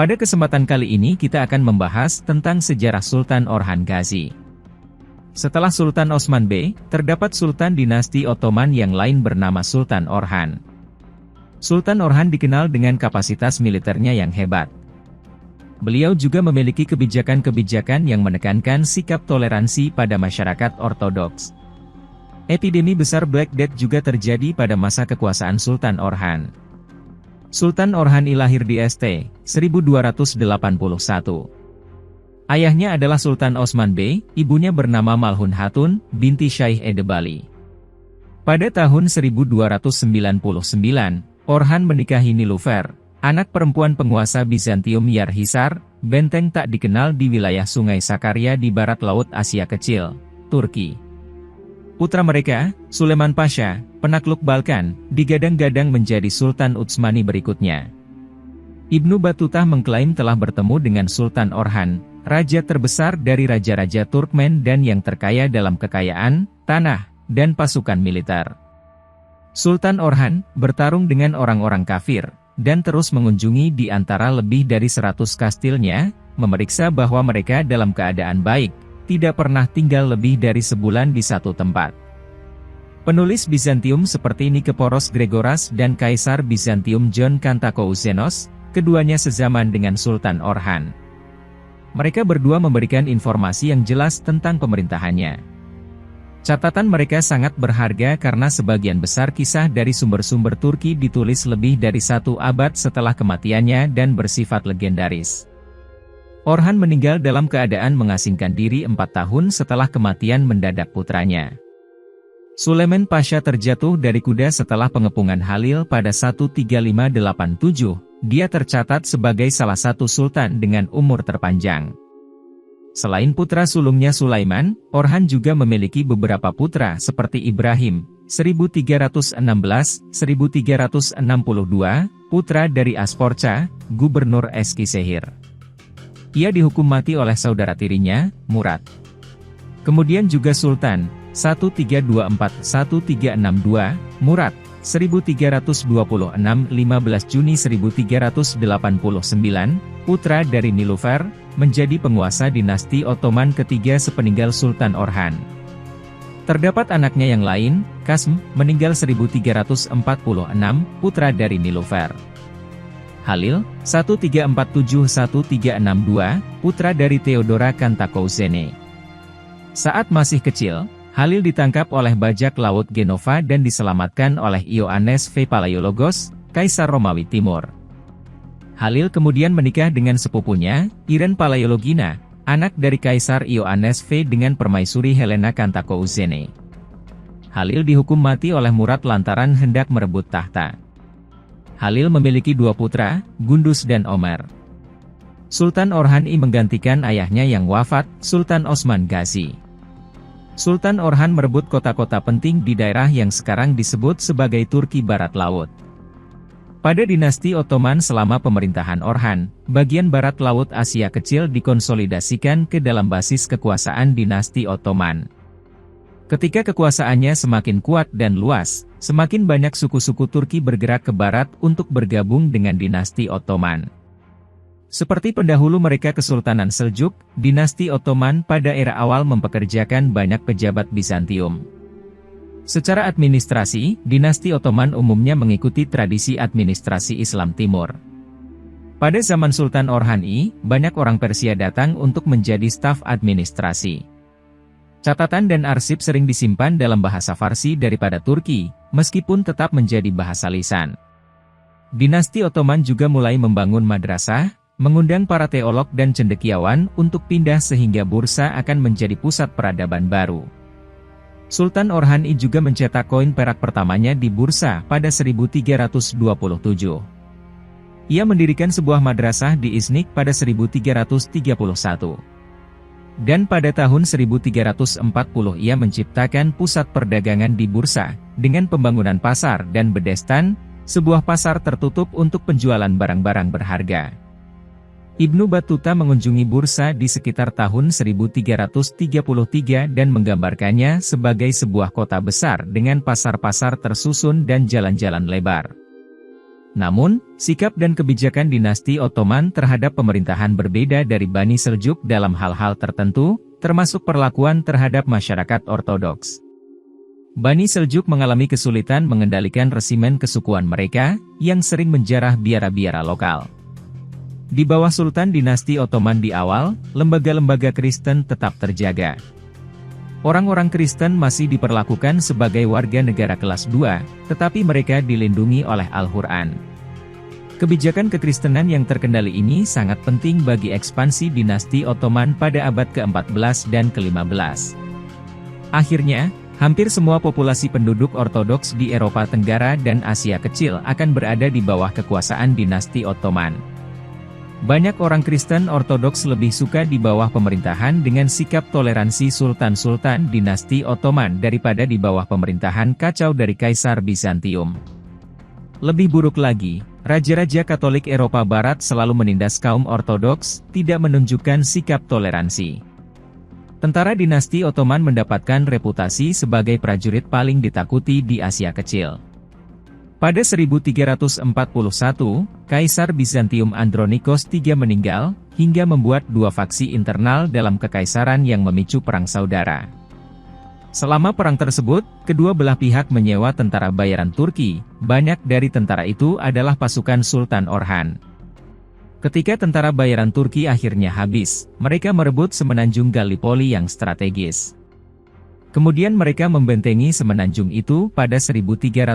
Pada kesempatan kali ini kita akan membahas tentang sejarah Sultan Orhan Gazi. Setelah Sultan Osman B, terdapat Sultan dinasti Ottoman yang lain bernama Sultan Orhan. Sultan Orhan dikenal dengan kapasitas militernya yang hebat. Beliau juga memiliki kebijakan-kebijakan yang menekankan sikap toleransi pada masyarakat ortodoks. Epidemi besar Black Death juga terjadi pada masa kekuasaan Sultan Orhan. Sultan Orhan I lahir di St. 1281. Ayahnya adalah Sultan Osman B, ibunya bernama Malhun Hatun, binti Syaikh Edebali. Pada tahun 1299, Orhan menikahi Nilufer, anak perempuan penguasa Bizantium Yarhisar, benteng tak dikenal di wilayah Sungai Sakarya di barat laut Asia Kecil, Turki. Putra mereka, Sulaiman Pasha, penakluk Balkan, digadang-gadang menjadi Sultan Utsmani berikutnya. Ibnu Battuta mengklaim telah bertemu dengan Sultan Orhan, raja terbesar dari raja-raja Turkmen dan yang terkaya dalam kekayaan, tanah, dan pasukan militer. Sultan Orhan bertarung dengan orang-orang kafir, dan terus mengunjungi di antara lebih dari 100 kastilnya, memeriksa bahwa mereka dalam keadaan baik, tidak pernah tinggal lebih dari sebulan di satu tempat. Penulis Bizantium seperti Nikeporos Gregoras dan Kaisar Bizantium John Kantakouzenos, keduanya sezaman dengan Sultan Orhan. Mereka berdua memberikan informasi yang jelas tentang pemerintahannya. Catatan mereka sangat berharga karena sebagian besar kisah dari sumber-sumber Turki ditulis lebih dari 1 abad setelah kematiannya dan bersifat legendaris. Orhan meninggal dalam keadaan mengasingkan diri 4 tahun setelah kematian mendadak putranya. Sulaiman Pasha terjatuh dari kuda setelah pengepungan Halil pada 1357, dia tercatat sebagai salah satu sultan dengan umur terpanjang. Selain putra sulungnya Sulaiman, Orhan juga memiliki beberapa putra seperti Ibrahim, 1316-1362, putra dari Asporca, gubernur Eskisehir. Ia dihukum mati oleh saudara tirinya, Murad. Kemudian juga Sultan, 1324-1362, Murad, 1326 15 Juni 1389, putra dari Nilufer, menjadi penguasa dinasti Ottoman ketiga sepeninggal Sultan Orhan. Terdapat anaknya yang lain, Kasm, meninggal 1346, putra dari Nilufer. Halil, 1347-1362, putra dari Theodora Kantakouzene. Saat masih kecil, Halil ditangkap oleh bajak laut Genova dan diselamatkan oleh Ioannes V. Palaiologos, Kaisar Romawi Timur. Halil kemudian menikah dengan sepupunya, Iren Palaiologina, anak dari Kaisar Ioannes V dengan permaisuri Helena Kantakouzene. Halil dihukum mati oleh Murad lantaran hendak merebut tahta. Halil memiliki 2 putra, Gundus dan Omer. Sultan Orhan I menggantikan ayahnya yang wafat, Sultan Osman Gazi. Sultan Orhan merebut kota-kota penting di daerah yang sekarang disebut sebagai Turki Barat Laut. Pada dinasti Ottoman selama pemerintahan Orhan, bagian barat laut Asia Kecil dikonsolidasikan ke dalam basis kekuasaan dinasti Ottoman. Ketika kekuasaannya semakin kuat dan luas, semakin banyak suku-suku Turki bergerak ke barat untuk bergabung dengan dinasti Ottoman. Seperti pendahulu mereka Kesultanan Seljuk, dinasti Ottoman pada era awal mempekerjakan banyak pejabat Bizantium. Secara administrasi, dinasti Ottoman umumnya mengikuti tradisi administrasi Islam Timur. Pada zaman Sultan Orhan I, banyak orang Persia datang untuk menjadi staf administrasi. Catatan dan arsip sering disimpan dalam bahasa Farsi daripada Turki, meskipun tetap menjadi bahasa lisan. Dinasti Ottoman juga mulai membangun madrasah, mengundang para teolog dan cendekiawan untuk pindah sehingga Bursa akan menjadi pusat peradaban baru. Sultan Orhan I juga mencetak koin perak pertamanya di Bursa pada 1327. Ia mendirikan sebuah madrasah di Iznik pada 1331. Dan pada tahun 1340 ia menciptakan pusat perdagangan di Bursa, dengan pembangunan pasar dan bedestan, sebuah pasar tertutup untuk penjualan barang-barang berharga. Ibnu Battuta mengunjungi Bursa di sekitar tahun 1333 dan menggambarkannya sebagai sebuah kota besar dengan pasar-pasar tersusun dan jalan-jalan lebar. Namun, sikap dan kebijakan dinasti Ottoman terhadap pemerintahan berbeda dari Bani Seljuk dalam hal-hal tertentu, termasuk perlakuan terhadap masyarakat Ortodoks. Bani Seljuk mengalami kesulitan mengendalikan resimen kesukuan mereka, yang sering menjarah biara-biara lokal. Di bawah Sultan dinasti Ottoman di awal, lembaga-lembaga Kristen tetap terjaga. Orang-orang Kristen masih diperlakukan sebagai warga negara kelas 2, tetapi mereka dilindungi oleh Al-Quran. Kebijakan kekristenan yang terkendali ini sangat penting bagi ekspansi dinasti Ottoman pada abad ke-14 dan ke-15. Akhirnya, hampir semua populasi penduduk Ortodoks di Eropa Tenggara dan Asia Kecil akan berada di bawah kekuasaan dinasti Ottoman. Banyak orang Kristen Ortodoks lebih suka di bawah pemerintahan dengan sikap toleransi sultan-sultan dinasti Ottoman daripada di bawah pemerintahan kacau dari Kaisar Bizantium. Lebih buruk lagi, raja-raja Katolik Eropa Barat selalu menindas kaum Ortodoks, tidak menunjukkan sikap toleransi. Tentara dinasti Ottoman mendapatkan reputasi sebagai prajurit paling ditakuti di Asia Kecil. Pada 1341, Kaisar Bizantium Andronikos III meninggal, hingga membuat dua faksi internal dalam kekaisaran yang memicu perang saudara. Selama perang tersebut, kedua belah pihak menyewa tentara bayaran Turki, banyak dari tentara itu adalah pasukan Sultan Orhan. Ketika tentara bayaran Turki akhirnya habis, mereka merebut semenanjung Gallipoli yang strategis. Kemudian mereka membentengi semenanjung itu pada 1354,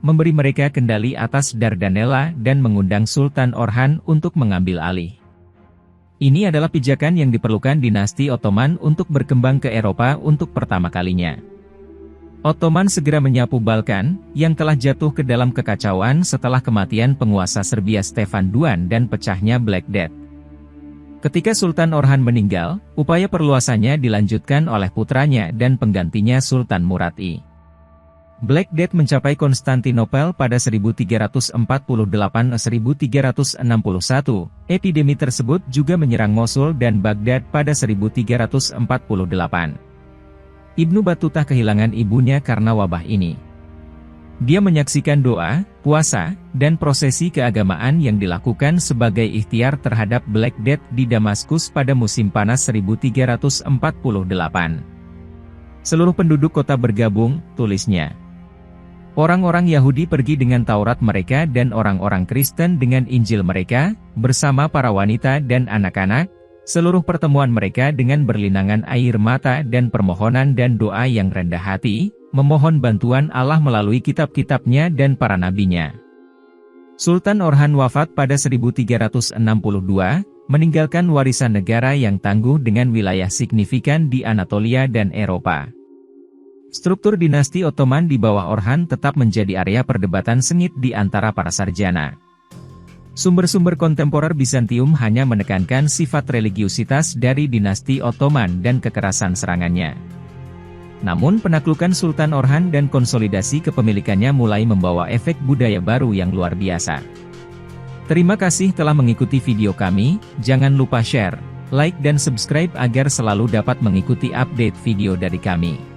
memberi mereka kendali atas Dardanella dan mengundang Sultan Orhan untuk mengambil alih. Ini adalah pijakan yang diperlukan dinasti Ottoman untuk berkembang ke Eropa untuk pertama kalinya. Ottoman segera menyapu Balkan, yang telah jatuh ke dalam kekacauan setelah kematian penguasa Serbia Stefan II dan pecahnya Black Death. Ketika Sultan Orhan meninggal, upaya perluasannya dilanjutkan oleh putranya dan penggantinya Sultan Murad I. Black Death mencapai Konstantinopel pada 1348-1361. Epidemi tersebut juga menyerang Mosul dan Baghdad pada 1348. Ibnu Battuta kehilangan ibunya karena wabah ini. Dia menyaksikan doa, puasa, dan prosesi keagamaan yang dilakukan sebagai ikhtiar terhadap Black Death di Damaskus pada musim panas 1348. Seluruh penduduk kota bergabung, tulisnya. Orang-orang Yahudi pergi dengan Taurat mereka dan orang-orang Kristen dengan Injil mereka, bersama para wanita dan anak-anak, seluruh pertemuan mereka dengan berlinangan air mata dan permohonan dan doa yang rendah hati, memohon bantuan Allah melalui kitab-kitabnya dan para nabinya. Sultan Orhan wafat pada 1362, meninggalkan warisan negara yang tangguh dengan wilayah signifikan di Anatolia dan Eropa. Struktur dinasti Ottoman di bawah Orhan tetap menjadi area perdebatan sengit di antara para sarjana. Sumber-sumber kontemporer Bizantium hanya menekankan sifat religiusitas dari dinasti Ottoman dan kekerasan serangannya. Namun penaklukan Sultan Orhan dan konsolidasi kepemilikannya mulai membawa efek budaya baru yang luar biasa. Terima kasih telah mengikuti video kami, jangan lupa share, like dan subscribe agar selalu dapat mengikuti update video dari kami.